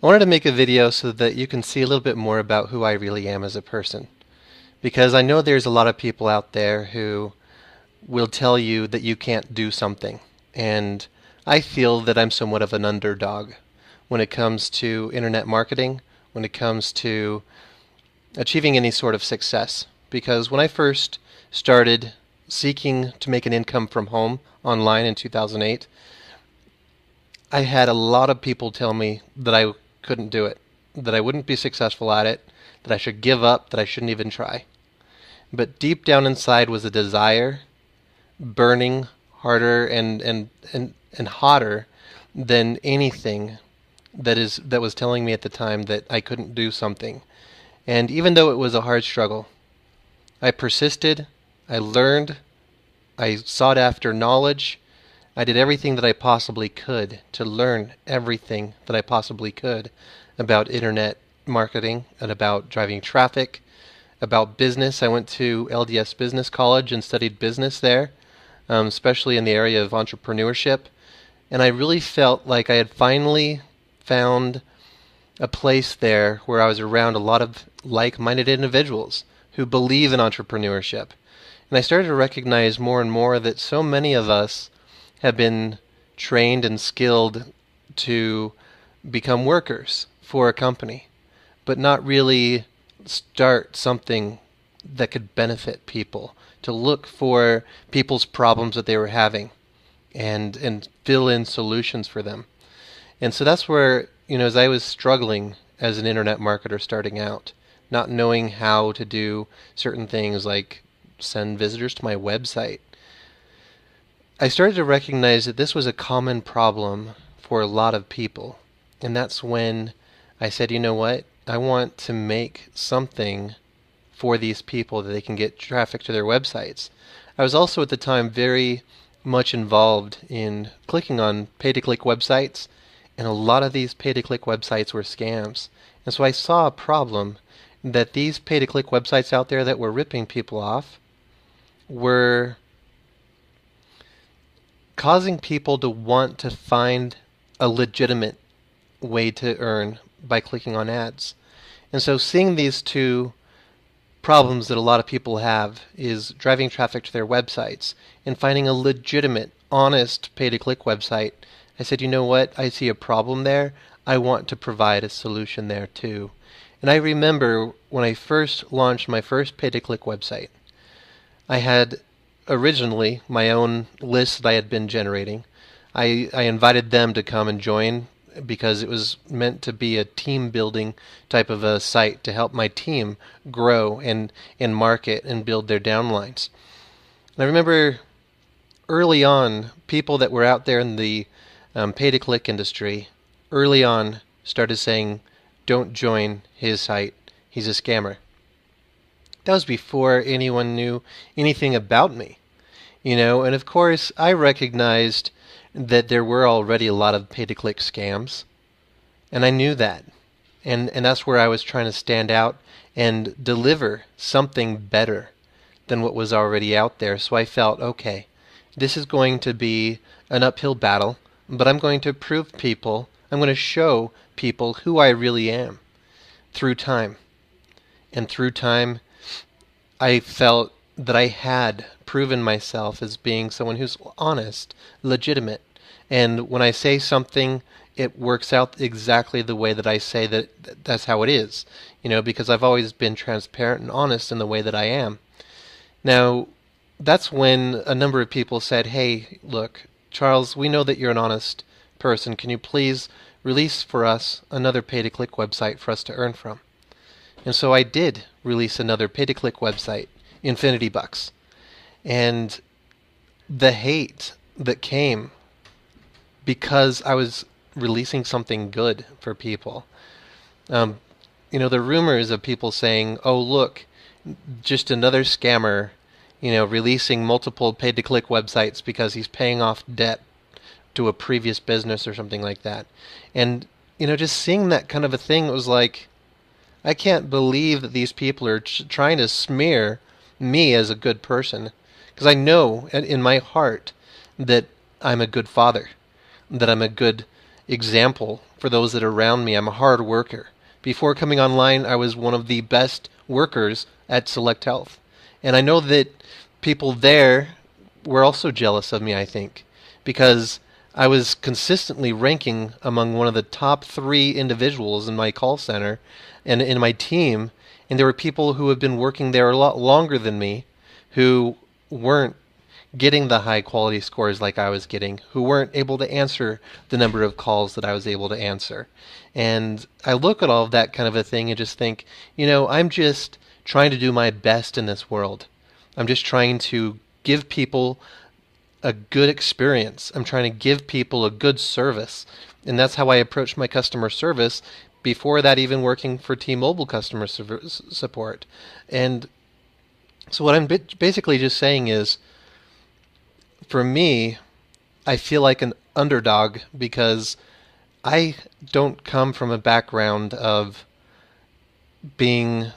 I wanted to make a video so that you can see a little bit more about who I really am as a person. Because I know there's a lot of people out there who will tell you that you can't do something. And I feel that I'm somewhat of an underdog when it comes to internet marketing, when it comes to achieving any sort of success. Because when I first started seeking to make an income from home online in 2008, I had a lot of people tell me that I couldn't do it, that I wouldn't be successful at it, that I should give up, that I shouldn't even try. But deep down inside was a desire burning harder and hotter than anything that was telling me at the time that I couldn't do something. And even though it was a hard struggle, I persisted, I learned, I sought after knowledge, I did everything that I possibly could to learn everything that I possibly could about internet marketing and about driving traffic, about business. I went to LDS Business College and studied business there, especially in the area of entrepreneurship. And I really felt like I had finally found a place there where I was around a lot of like-minded individuals who believe in entrepreneurship. And I started to recognize more and more that so many of us have been trained and skilled to become workers for a company, but not really start something that could benefit people, to look for people's problems that they were having and fill in solutions for them. And so that's where, as I was struggling as an internet marketer starting out, not knowing how to do certain things like send visitors to my website, I started to recognize that this was a common problem for a lot of people. And that's when I said, you know what? I want to make something for these people that they can get traffic to their websites. I was also at the time very much involved in clicking on pay-to-click websites, and a lot of these pay-to-click websites were scams. And so I saw a problem that these pay-to-click websites out there that were ripping people off were causing people to want to find a legitimate way to earn by clicking on ads. And so seeing these two problems that a lot of people have is driving traffic to their websites and finding a legitimate, honest pay-to-click website, I said, you know what? I see a problem there. I want to provide a solution there too. And I remember when I first launched my first pay-to-click website, I had originally my own list that I had been generating. I invited them to come and join because it was meant to be a team building type of a site to help my team grow and market and build their downlines. And I remember early on, people that were out there in the pay-to-click industry early on started saying, don't join his site, he's a scammer. That was before anyone knew anything about me, and of course I recognized that there were already a lot of pay-to-click scams, and I knew that, and that's where I was trying to stand out and deliver something better than what was already out there. So I felt, okay, this is going to be an uphill battle, but I'm going to I'm going to show people who I really am through time. And through time, I felt that I had proven myself as being someone who's honest, legitimate. And when I say something, it works out exactly the way that I say that's how it is. Because I've always been transparent and honest in the way that I am. Now, that's when a number of people said, hey, look, Charles, we know that you're an honest person. Can you please release for us another pay-to-click website for us to earn from? And so I did release another pay-to-click website, Infinity Bucks. And the hate that came because I was releasing something good for people. The rumors of people saying, oh, look, just another scammer, releasing multiple pay-to-click websites because he's paying off debt to a previous business or something like that. And, just seeing that kind of a thing, it was like, I can't believe that these people are trying to smear me as a good person, because I know in my heart that I'm a good father, that I'm a good example for those that are around me. I'm a hard worker. Before coming online, I was one of the best workers at Select Health. And I know that people there were also jealous of me, I think, because I was consistently ranking among one of the top 3 individuals in my call center and in my team. And there were people who have been working there a lot longer than me who weren't getting the high quality scores like I was getting, who weren't able to answer the number of calls that I was able to answer. And I look at all of that kind of a thing and just think, I'm just trying to do my best in this world. I'm just trying to give people a good experience. I'm trying to give people a good service. And that's how I approach my customer service, before that even working for T-Mobile customer support. And so what I'm basically just saying is, for me, I feel like an underdog because I don't come from a background of being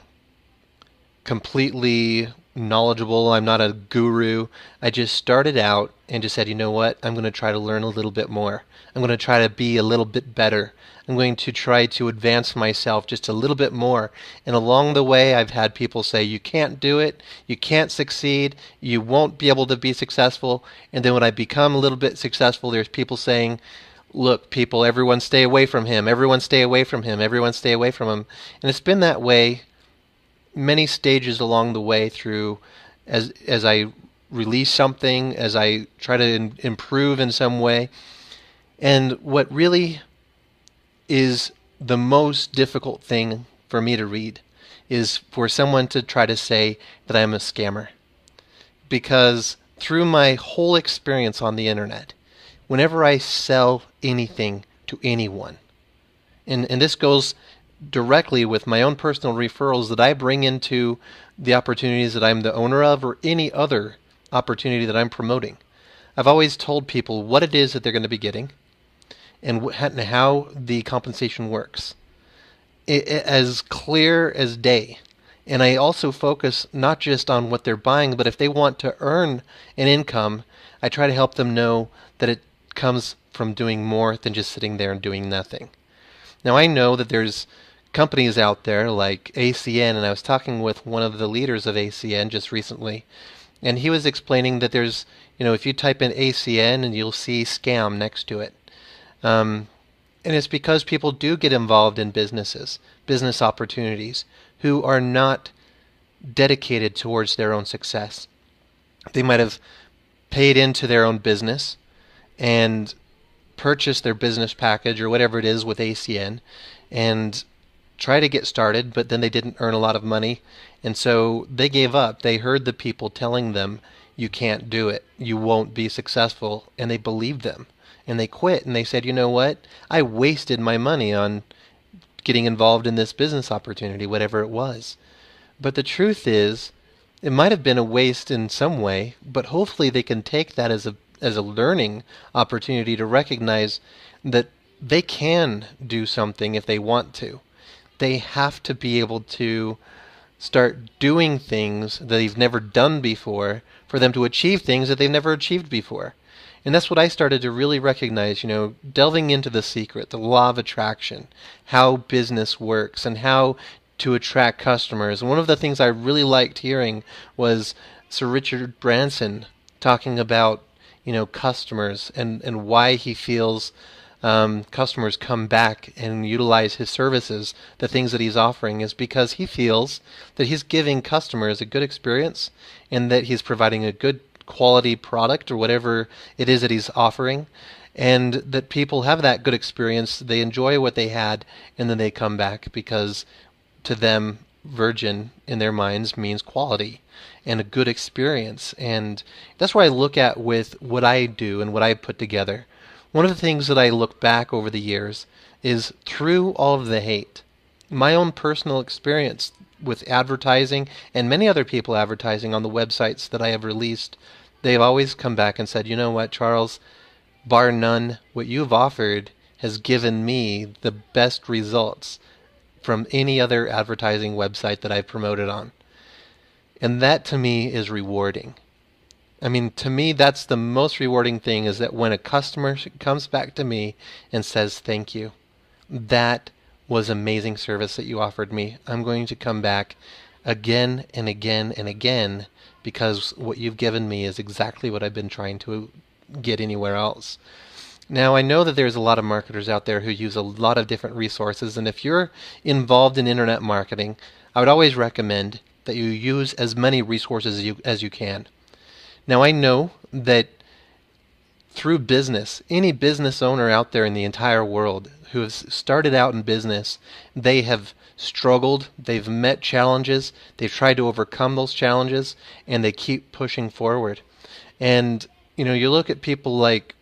completely knowledgeable. I'm not a guru. I just started out and just said, you know what? I'm going to try to learn a little bit more. I'm going to try to be a little bit better. I'm going to try to advance myself just a little bit more. And along the way, I've had people say, you can't do it. You can't succeed. You won't be able to be successful. And then when I become a little bit successful, there's people saying, look, people, everyone stay away from him. Everyone stay away from him. Everyone stay away from him. And it's been that way many stages along the way through, as I release something, as I try to improve in some way. And what really is the most difficult thing for me to read is for someone to try to say that I'm a scammer. Because through my whole experience on the internet, whenever I sell anything to anyone, and this goes directly with my own personal referrals that I bring into the opportunities that I'm the owner of, or any other opportunity that I'm promoting, I've always told people what it is that they're going to be getting and how the compensation works, as clear as day. And I also focus not just on what they're buying, but if they want to earn an income, I try to help them know that it comes from doing more than just sitting there and doing nothing. Now, I know that there's companies out there like ACN, and I was talking with one of the leaders of ACN just recently, and he was explaining that there's, if you type in ACN and you'll see scam next to it. And it's because people do get involved in business opportunities, who are not dedicated towards their own success. They might have paid into their own business and purchased their business package or whatever it is with ACN and try to get started, but then they didn't earn a lot of money, and so they gave up. They heard the people telling them, you can't do it, you won't be successful, and they believed them, and they quit, and they said, you know what, I wasted my money on getting involved in this business opportunity, whatever it was. But the truth is, it might have been a waste in some way, but hopefully they can take that as a learning opportunity to recognize that they can do something if they want to. They have to be able to start doing things that they've never done before for them to achieve things that they've never achieved before. And that's what I started to really recognize, delving into the secret, the law of attraction, how business works, and how to attract customers. And one of the things I really liked hearing was Sir Richard Branson talking about, customers and why he feels customers come back and utilize his services, the things that he's offering, is because he feels that he's giving customers a good experience and that he's providing a good quality product or whatever it is that he's offering, and that people have that good experience, they enjoy what they had, and then they come back because to them, virgin in their minds means quality and a good experience. And that's what I look at with what I do and what I put together. One of the things that I look back over the years is, through all of the hate, my own personal experience with advertising and many other people advertising on the websites that I have released, they've always come back and said, you know what, Charles, bar none, what you've offered has given me the best results from any other advertising website that I've promoted on. And that to me is rewarding. I mean, to me, that's the most rewarding thing, is that when a customer comes back to me and says, thank you, that was amazing service that you offered me. I'm going to come back again and again and again because what you've given me is exactly what I've been trying to get anywhere else. Now, I know that there's a lot of marketers out there who use a lot of different resources, and if you're involved in internet marketing, I would always recommend that you use as many resources as you can. Now, I know that through business, any business owner out there in the entire world who has started out in business, they have struggled, they've met challenges, they've tried to overcome those challenges, and they keep pushing forward. And, you look at people like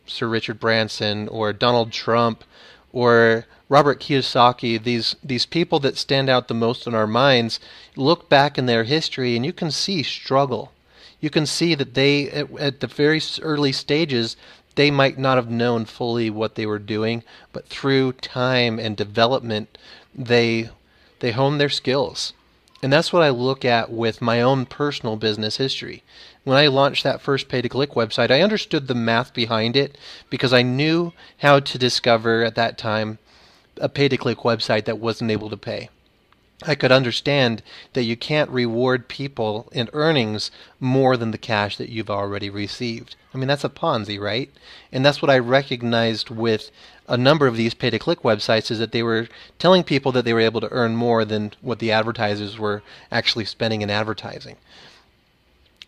Sir Richard Branson or Donald Trump or Robert Kiyosaki, these people that stand out the most in our minds, look back in their history and you can see struggle. You can see that they, at the very early stages, they might not have known fully what they were doing, but through time and development, they honed their skills. And that's what I look at with my own personal business history. When I launched that first pay-to-click website, I understood the math behind it because I knew how to discover at that time a pay-to-click website that wasn't able to pay. I could understand that you can't reward people in earnings more than the cash that you've already received. I mean, that's a Ponzi, right? And that's what I recognized with a number of these pay-to-click websites, is that they were telling people that they were able to earn more than what the advertisers were actually spending in advertising.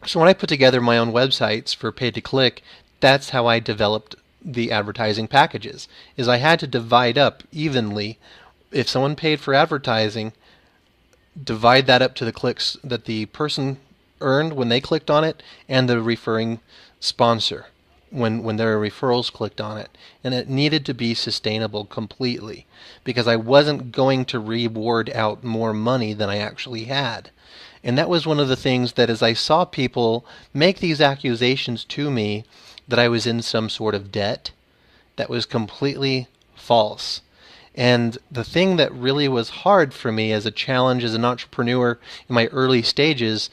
So when I put together my own websites for pay-to-click, that's how I developed the advertising packages, is I had to divide up evenly. If someone paid for advertising, divide that up to the clicks that the person earned when they clicked on it and the referring sponsor when their referrals clicked on it. And it needed to be sustainable completely because I wasn't going to reward out more money than I actually had. And that was one of the things that, as I saw people make these accusations to me that I was in some sort of debt, that was completely false. And the thing that really was hard for me as a challenge as an entrepreneur in my early stages,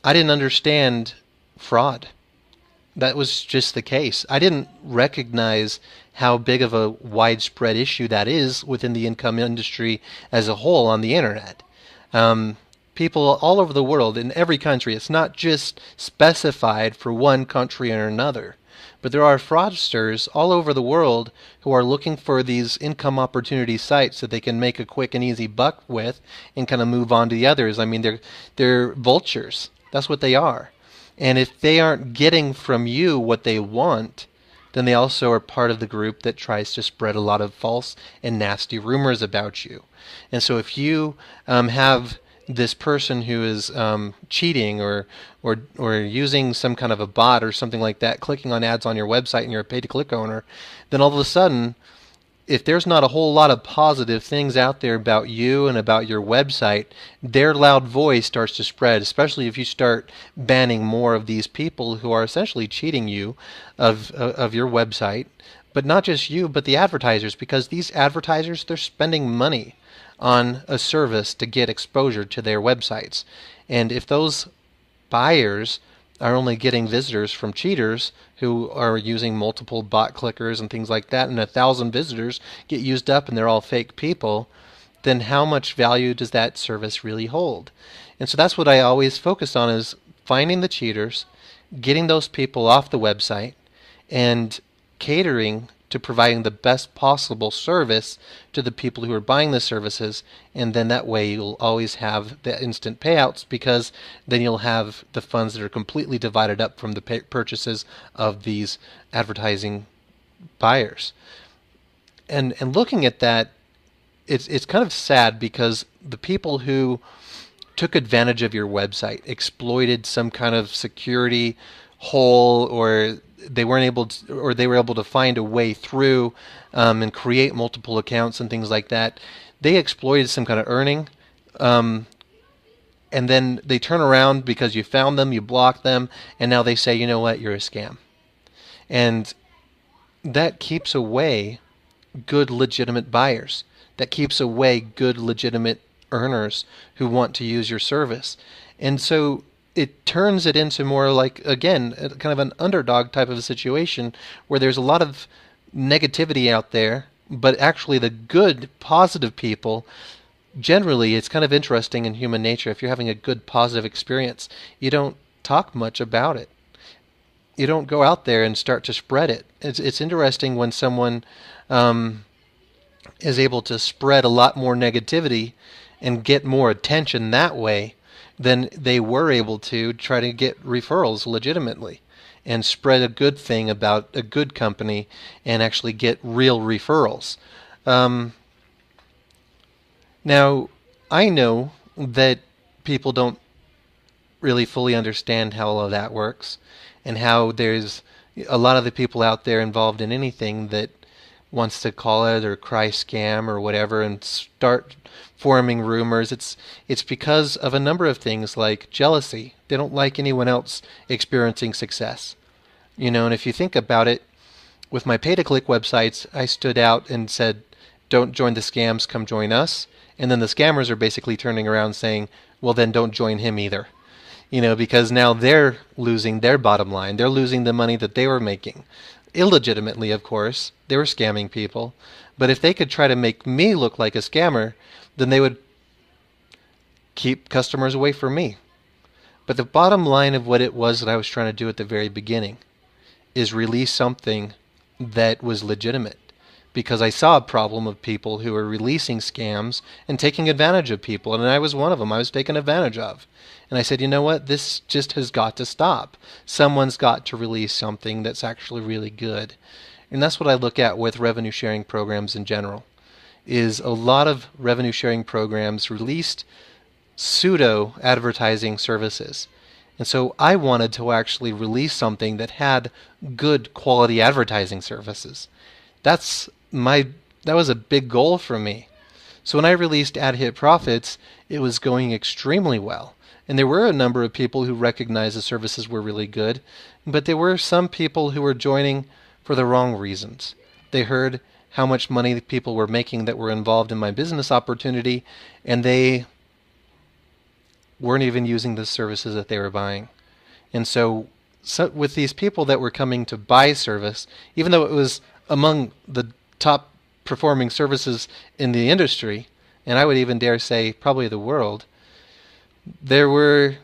I didn't understand fraud. That was just the case. I didn't recognize how big of a widespread issue that is within the income industry as a whole on the internet. People all over the world, in every country, it's not just specified for one country or another. But there are fraudsters all over the world who are looking for these income opportunity sites that they can make a quick and easy buck with and kind of move on to the others. I mean, they're vultures. That's what they are. And if they aren't getting from you what they want, then they also are part of the group that tries to spread a lot of false and nasty rumors about you. And so if you have this person who is cheating or using some kind of a bot or something like that, clicking on ads on your website, and you're a pay-to-click owner, then all of a sudden, if there's not a whole lot of positive things out there about you and about your website, their loud voice starts to spread, especially if you start banning more of these people who are essentially cheating you of your website. But not just you, but the advertisers, because these advertisers, they're spending money on a service to get exposure to their websites. And if those buyers are only getting visitors from cheaters who are using multiple bot clickers and things like that, and 1,000 visitors get used up and they're all fake people, then how much value does that service really hold? And so that's what I always focus on, is finding the cheaters, getting those people off the website, and catering to providing the best possible service to the people who are buying the services. And then that way you'll always have the instant payouts, because then you'll have the funds that are completely divided up from the purchases of these advertising buyers. And looking at that, it's kind of sad, because the people who took advantage of your website, exploited some kind of security hole, or they weren't able to, or they were able to find a way through and create multiple accounts and things like that. They exploited some kind of earning, and then they turn around because you found them, you blocked them, and now they say, you know what, you're a scam. And that keeps away good, legitimate buyers. That keeps away good, legitimate earners who want to use your service. And so it turns it into more like, again, kind of an underdog type of a situation where there's a lot of negativity out there, but actually the good, positive people, generally, it's kind of interesting in human nature. If you're having a good, positive experience, you don't talk much about it. You don't go out there and start to spread it. It's interesting when someone um, is able to spread a lot more negativity and get more attention that way than they were able to try to get referrals legitimately and spread a good thing about a good company and actually get real referrals. Um, Now, I know that people don't really fully understand how all of that works and how there's a lot of the people out there involved in anything that wants to call it or cry scam or whatever and start forming rumors. It's because of a number of things like jealousy. They don't like anyone else experiencing success. And if you think about it, with my pay-to-click websites, I stood out and said, don't join the scams, come join us. And then the scammers are basically turning around saying, well, then don't join him either. Because now they're losing their bottom line. They're losing the money that they were making. Illegitimately, of course. They were scamming people. But if they could try to make me look like a scammer, then they would keep customers away from me. But the bottom line of what it was that I was trying to do at the very beginning is release something that was legitimate, because I saw a problem of people who were releasing scams and taking advantage of people, and I was one of them. I was taken advantage of. And I said, you know what? This just has got to stop. Someone's got to release something that's actually really good. And that's what I look at with revenue sharing programs in general, is a lot of revenue sharing programs released pseudo advertising services. And so I wanted to actually release something that had good quality advertising services. That's that was a big goal for me. So when I released Ad Hit Profits, it was going extremely well. And there were a number of people who recognized the services were really good, but there were some people who were joining for the wrong reasons. They heard how much money people were making that were involved in my business opportunity, and they weren't even using the services that they were buying. And so with these people that were coming to buy service, even though it was among the top performing services in the industry, and I would even dare say probably the world, there were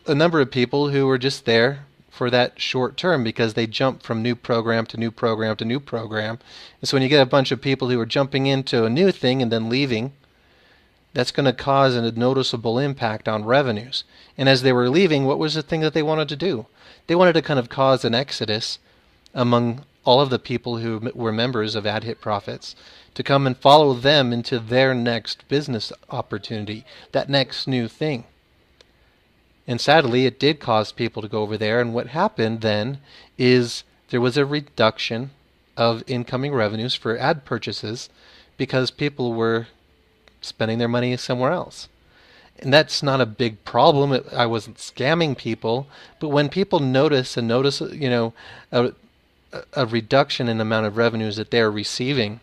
a number of people who were just there for that short term because they jumped from new program to new program to new program. And so when you get a bunch of people who are jumping into a new thing and then leaving, that's going to cause a noticeable impact on revenues. And as they were leaving, what was the thing that they wanted to do? They wanted to kind of cause an exodus among all of the people who were members of Ad Hit Profits to come and follow them into their next business opportunity, that next new thing. And sadly, it did cause people to go over there. And what happened then is there was a reduction of incoming revenues for ad purchases because people were spending their money somewhere else. And that's not a big problem. I wasn't scamming people, but when people notice a reduction in the amount of revenues that they're receiving,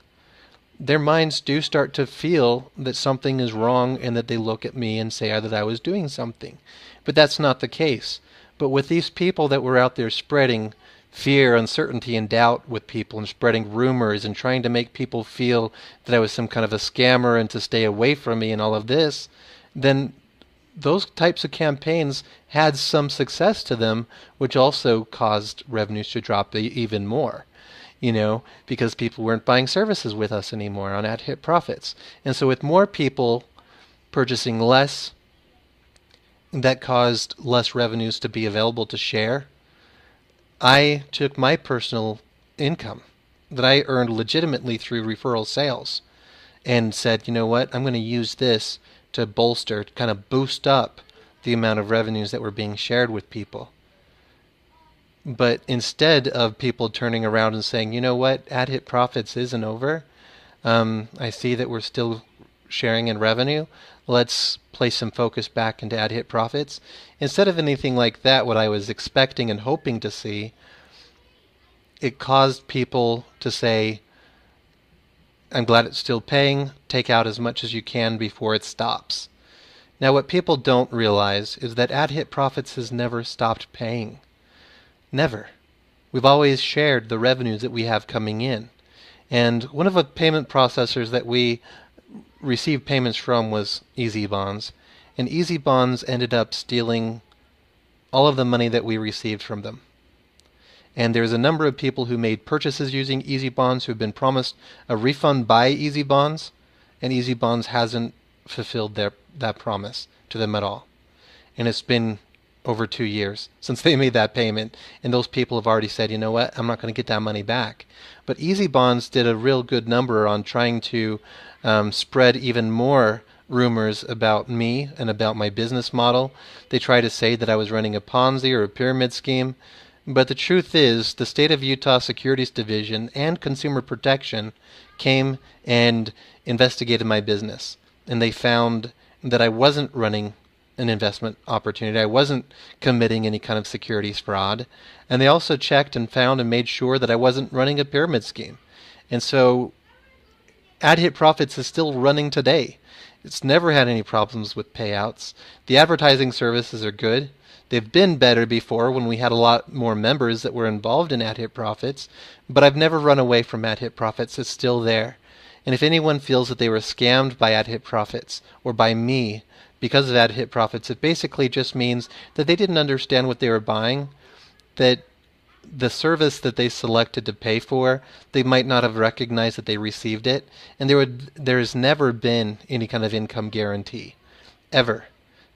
their minds do start to feel that something is wrong and that they look at me and say that I was doing something. But that's not the case. But with these people that were out there spreading fear, uncertainty, and doubt with people and spreading rumors and trying to make people feel that I was some kind of a scammer and to stay away from me and all of this, then those types of campaigns had some success to them, which also caused revenues to drop even more, because people weren't buying services with us anymore on Ad Hit Profits. And so with more people purchasing less, that caused less revenues to be available to share. I took my personal income that I earned legitimately through referral sales and said, you know what, I'm going to use this to bolster, to kind of boost up the amount of revenues that were being shared with people. But instead of people turning around and saying, you know what, Ad Hit Profits isn't over, I see that we're still sharing in revenue, let's place some focus back into Ad Hit Profits. Instead of anything like that, what I was expecting and hoping to see, it caused people to say, I'm glad it's still paying, take out as much as you can before it stops. Now, what people don't realize is that Ad Hit Profits has never stopped paying. Never. We've always shared the revenues that we have coming in. And one of the payment processors that we received payments from was Easy Bonds. And Easy Bonds ended up stealing all of the money that we received from them. And there's a number of people who made purchases using Easy Bonds who have been promised a refund by Easy Bonds, and Easy Bonds hasn't fulfilled that promise to them at all. And it's been over 2 years since they made that payment, and those people have already said, you know what, I'm not going to get that money back. But Easy Bonds did a real good number on trying to spread even more rumors about me and about my business model. They tried to say that I was running a Ponzi or a pyramid scheme. But the truth is, the State of Utah Securities Division and Consumer Protection came and investigated my business. And they found that I wasn't running an investment opportunity. I wasn't committing any kind of securities fraud. And they also checked and found and made sure that I wasn't running a pyramid scheme. And so Ad Hit Profits is still running today. It's never had any problems with payouts. The advertising services are good. They've been better before when we had a lot more members that were involved in Ad Hit Profits, but I've never run away from Ad Hit Profits. It's still there. And if anyone feels that they were scammed by Ad Hit Profits or by me because of Ad Hit Profits, it basically just means that they didn't understand what they were buying, that the service that they selected to pay for, they might not have recognized that they received it, and there's never been any kind of income guarantee, ever.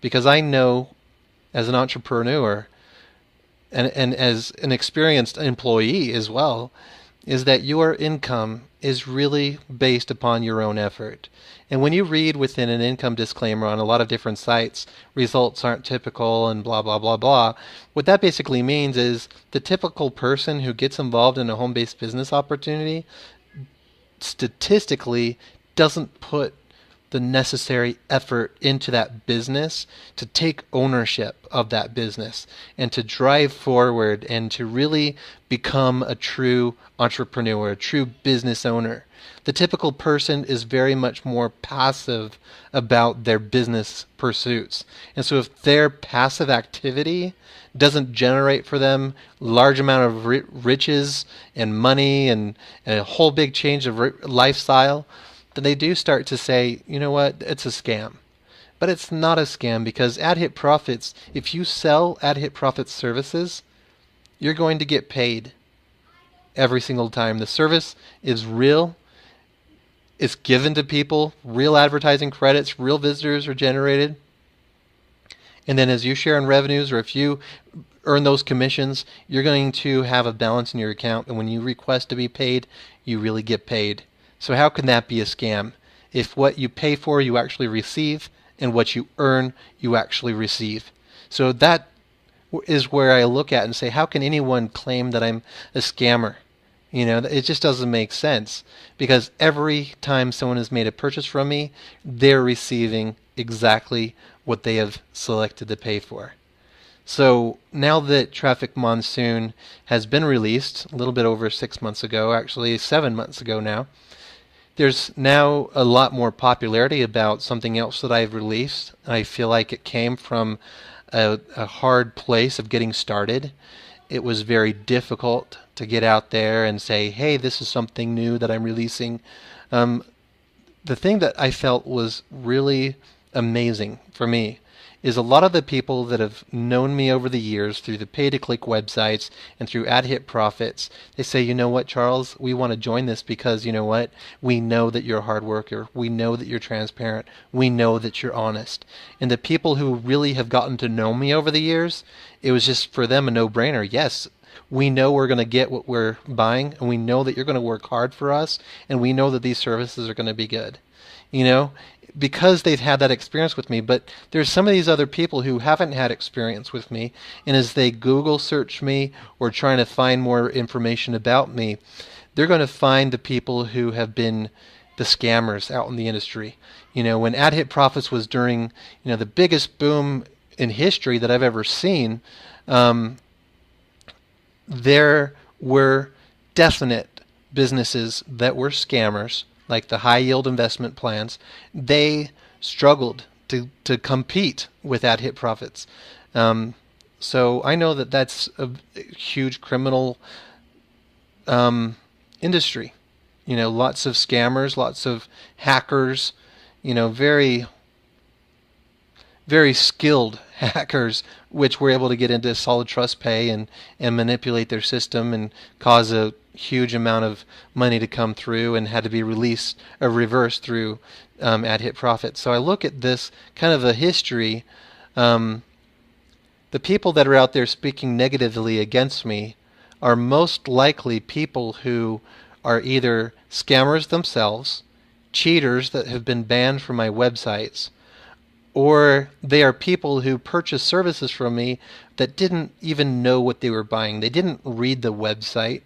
Because I know as an entrepreneur and as an experienced employee as well, is that your income is really based upon your own effort. And when you read within an income disclaimer on a lot of different sites, results aren't typical and blah, blah, blah, blah, what that basically means is the typical person who gets involved in a home-based business opportunity statistically doesn't put the necessary effort into that business to take ownership of that business and to drive forward and to really become a true entrepreneur, a true business owner. The typical person is very much more passive about their business pursuits. And so if their passive activity doesn't generate for them large amount of riches and money and a whole big change of lifestyle, then they do start to say, you know what, it's a scam. But it's not a scam because Ad Hit Profits, if you sell Ad Hit Profits services, you're going to get paid every single time. The service is real. It's given to people. Real advertising credits, real visitors are generated. And then as you share in revenues or if you earn those commissions, you're going to have a balance in your account. And when you request to be paid, you really get paid. So how can that be a scam? If what you pay for you actually receive and what you earn you actually receive. So that is where I look at and say, how can anyone claim that I'm a scammer? You know, it just doesn't make sense because every time someone has made a purchase from me, they're receiving exactly what they have selected to pay for. So now that Traffic Monsoon has been released a little bit over 6 months ago, actually 7 months ago now, there's now a lot more popularity about something else that I've released. I feel like it came from a hard place of getting started. It was very difficult to get out there and say, hey, this is something new that I'm releasing. The thing that I felt was really amazing for me is a lot of the people that have known me over the years through the pay-to-click websites and through Ad Hit Profits, they say, you know what, Charles, we want to join this because, you know what, we know that you're a hard worker. We know that you're transparent. We know that you're honest. And the people who really have gotten to know me over the years, it was just for them a no-brainer. Yes, we know we're going to get what we're buying, and we know that you're going to work hard for us, and we know that these services are going to be good. You know, because they've had that experience with me. But there's some of these other people who haven't had experience with me, and as they Google search me or trying to find more information about me, they're going to find the people who have been the scammers out in the industry. You know, when Ad Hit Profits was during, you know, the biggest boom in history that I've ever seen, there were definite businesses that were scammers, like the high yield investment plans. They struggled to compete with ad hit profits. So I know that that's a huge criminal industry. Lots of scammers, lots of hackers, very, very skilled hackers, which were able to get into solid trust pay and manipulate their system and cause a huge amount of money to come through and had to be released or reversed through ad hit profits. So I look at this kind of a history. The people that are out there speaking negatively against me are most likely people who are either scammers themselves, cheaters that have been banned from my websites, or they are people who purchase services from me that didn't even know what they were buying. They didn't read the website.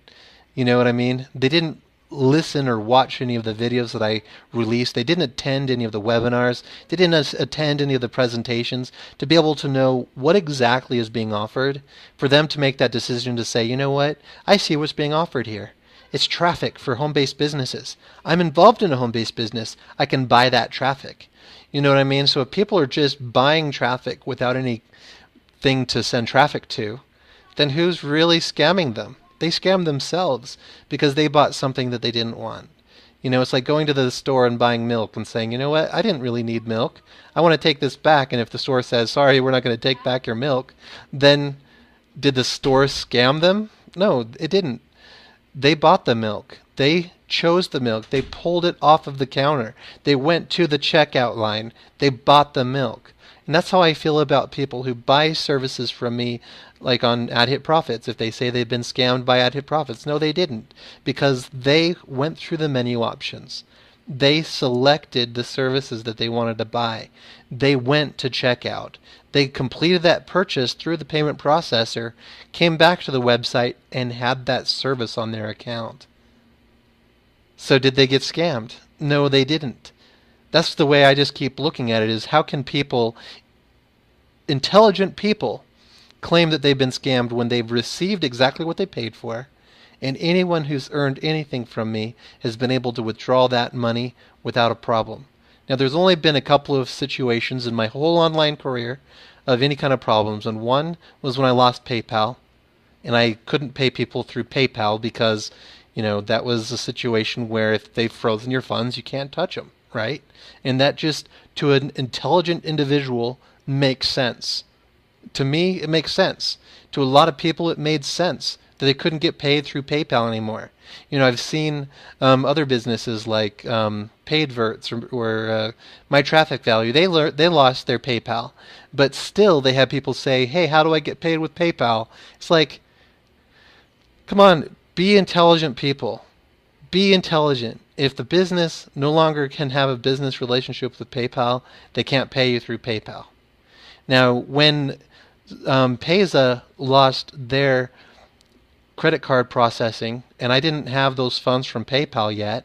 You know what I mean? They didn't listen or watch any of the videos that I released. They didn't attend any of the webinars. They didn't attend any of the presentations to be able to know what exactly is being offered, for them to make that decision to say, you know what, I see what's being offered here. It's traffic for home-based businesses. I'm involved in a home-based business. I can buy that traffic. You know what I mean? So if people are just buying traffic without anything to send traffic to, then who's really scamming them? They scam themselves because they bought something that they didn't want. It's like going to the store and buying milk and saying, you know what, I didn't really need milk. I want to take this back. And if the store says, sorry, we're not going to take back your milk, then did the store scam them? No, it didn't. They bought the milk. They chose the milk. They pulled it off of the counter. They went to the checkout line. They bought the milk. And that's how I feel about people who buy services from me, like on ad hit profits. If they say they've been scammed by ad hit profits, no, they didn't, because they went through the menu options. They selected the services that they wanted to buy. They went to checkout. They completed that purchase through the payment processor, came back to the website, and had that service on their account. So did they get scammed? No, they didn't. That's the way I just keep looking at it, is how can people, intelligent people, claim that they've been scammed when they've received exactly what they paid for, and anyone who's earned anything from me has been able to withdraw that money without a problem. Now, there's only been a couple of situations in my whole online career of any kind of problems, and one was when I lost PayPal, and I couldn't pay people through PayPal because, that was a situation where if they've frozen your funds, you can't touch them, right? And that just, to an intelligent individual, makes sense. To me, it makes sense. To a lot of people, it made sense that they couldn't get paid through PayPal anymore. I've seen other businesses like Paidverts or My Traffic Value. They lost their PayPal, but still they have people say, "Hey, how do I get paid with PayPal?" It's like, come on, be intelligent people. Be intelligent. If the business no longer can have a business relationship with PayPal, they can't pay you through PayPal. Now, when Payza lost their credit card processing, and I didn't have those funds from PayPal yet,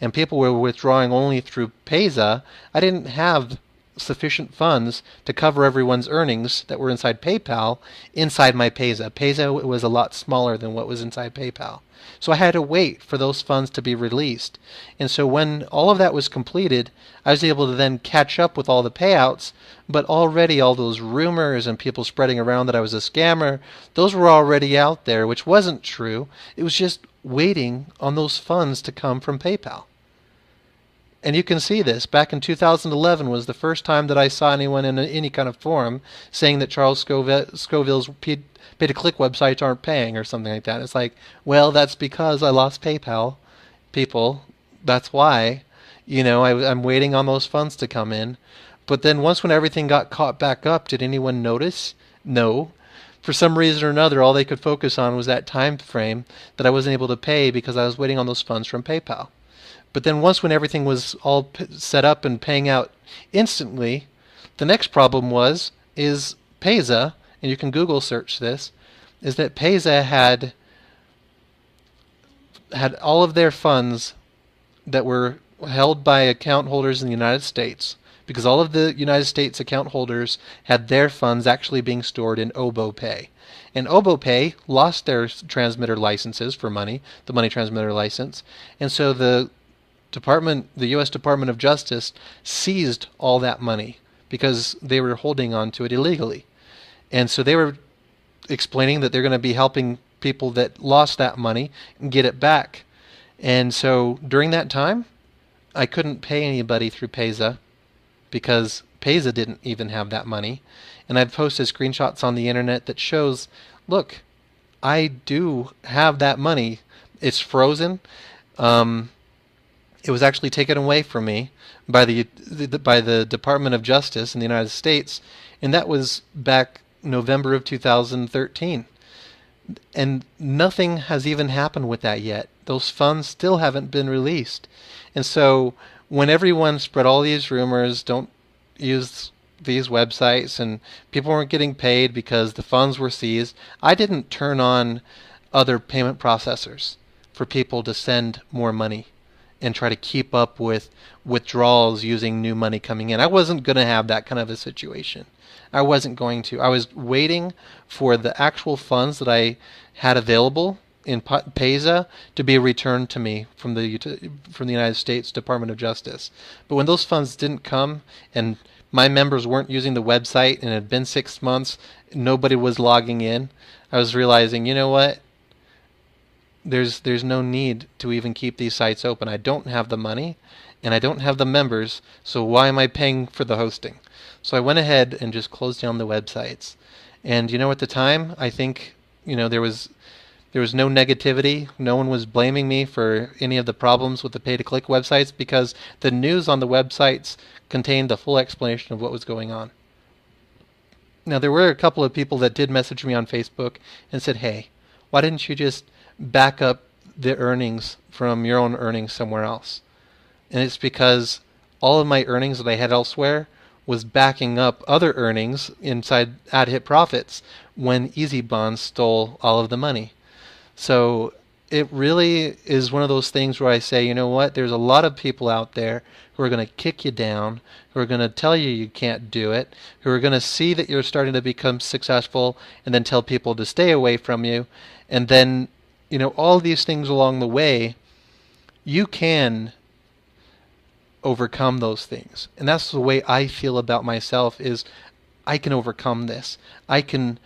and people were withdrawing only through Payza, I didn't have sufficient funds to cover everyone's earnings that were inside PayPal inside my Payza. Payza was a lot smaller than what was inside PayPal. So I had to wait for those funds to be released. And so when all of that was completed, I was able to then catch up with all the payouts, but already all those rumors and people spreading around that I was a scammer, those were already out there, which wasn't true. It was just waiting on those funds to come from PayPal. And you can see this. Back in 2011 was the first time that I saw anyone in any kind of forum saying that Charles Scoville's pay-to-click websites aren't paying or something like that. It's like, well, that's because I lost PayPal, people. That's why. I'm waiting on those funds to come in. But then once when everything got caught back up, did anyone notice? No. For some reason or another, all they could focus on was that time frame that I wasn't able to pay because I was waiting on those funds from PayPal. But then once when everything was all set up and paying out instantly, the next problem is Payza, and you can Google search this, is that Payza had all of their funds that were held by account holders in the United States, because all of the United States account holders had their funds actually being stored in OboPay. And OboPay lost their transmitter licenses for money, the money transmitter license, and so the U.S. Department of Justice seized all that money because they were holding on to it illegally. And so they were explaining that they're going to be helping people that lost that money and get it back. And so during that time, I couldn't pay anybody through Payza because Payza didn't even have that money. And I've posted screenshots on the internet that shows, look, I do have that money. It's frozen. It was actually taken away from me by the Department of Justice in the United States, and that was back November of 2013. And nothing has even happened with that yet. Those funds still haven't been released. And so when everyone spread all these rumors, don't use these websites, and people weren't getting paid because the funds were seized, I didn't turn on other payment processors for people to send more money and try to keep up with withdrawals using new money coming in. I wasn't going to have that kind of a situation. I wasn't going to. I was waiting for the actual funds that I had available in Payza to be returned to me from the United States Department of Justice. But when those funds didn't come and my members weren't using the website and it had been 6 months, nobody was logging in, I was realizing, you know what? There's no need to even keep these sites open. I don't have the money and I don't have the members, so why am I paying for the hosting? So I went ahead and just closed down the websites. And you know, at the time, I think, you know, there was no negativity. No one was blaming me for any of the problems with the pay-to-click websites because the news on the websites contained the full explanation of what was going on. Now, there were a couple of people that did message me on Facebook and said, hey, why didn't you just back up the earnings from your own earnings somewhere else? And it's because all of my earnings that I had elsewhere was backing up other earnings inside AdHit Profits when Easy Bonds stole all of the money. So it really is one of those things where I say, you know what, there's a lot of people out there who are going to kick you down, who are going to tell you you can't do it, who are going to see that you're starting to become successful and then tell people to stay away from you. And then, you know, all these things along the way, you can overcome those things. And that's the way I feel about myself, is I can overcome this. I can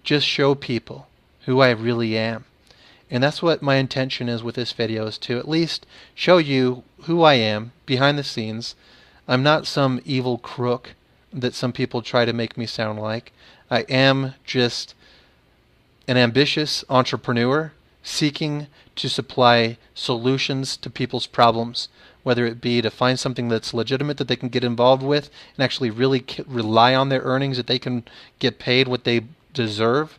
just show people who I really am. And that's what my intention is with this video, is to at least show you who I am behind the scenes. I'm not some evil crook that some people try to make me sound like. I am just an ambitious entrepreneur seeking to supply solutions to people's problems, whether it be to find something that's legitimate that they can get involved with and actually really rely on their earnings, that they can get paid what they deserve,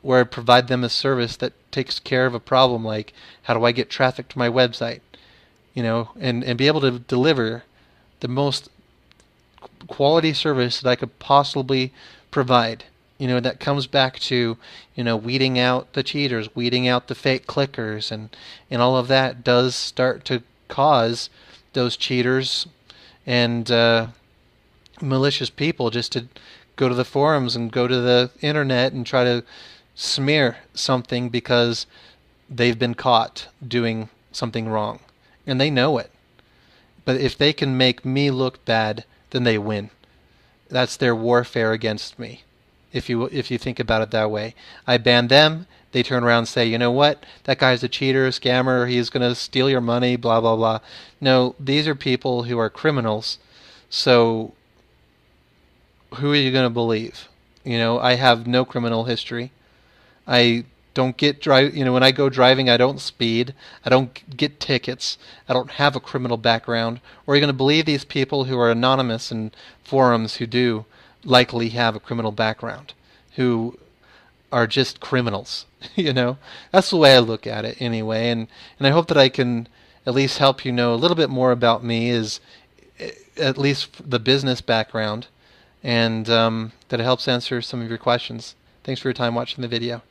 or provide them a service that takes care of a problem like, how do I get traffic to my website? You know, and be able to deliver the most quality service that I could possibly provide. You know, that comes back to, you know, weeding out the cheaters, weeding out the fake clickers, and all of that does start to cause those cheaters and malicious people just to go to the forums and go to the internet and try to smear something because they've been caught doing something wrong. And they know it. But if they can make me look bad, then they win. That's their warfare against me, if you think about it that way. I ban them, they turn around and say, you know what, that guy's a cheater, a scammer, he's going to steal your money, blah, blah, blah. No, these are people who are criminals. So who are you going to believe? You know, I have no criminal history. I don't get when I go driving, I don't speed. I don't get tickets. I don't have a criminal background. Or are you going to believe these people who are anonymous in forums who do likely have a criminal background, who are just criminals? You know, that's the way I look at it anyway. And I hope that I can at least help you know a little bit more about me, is at least the business background, and that it helps answer some of your questions. Thanks for your time watching the video.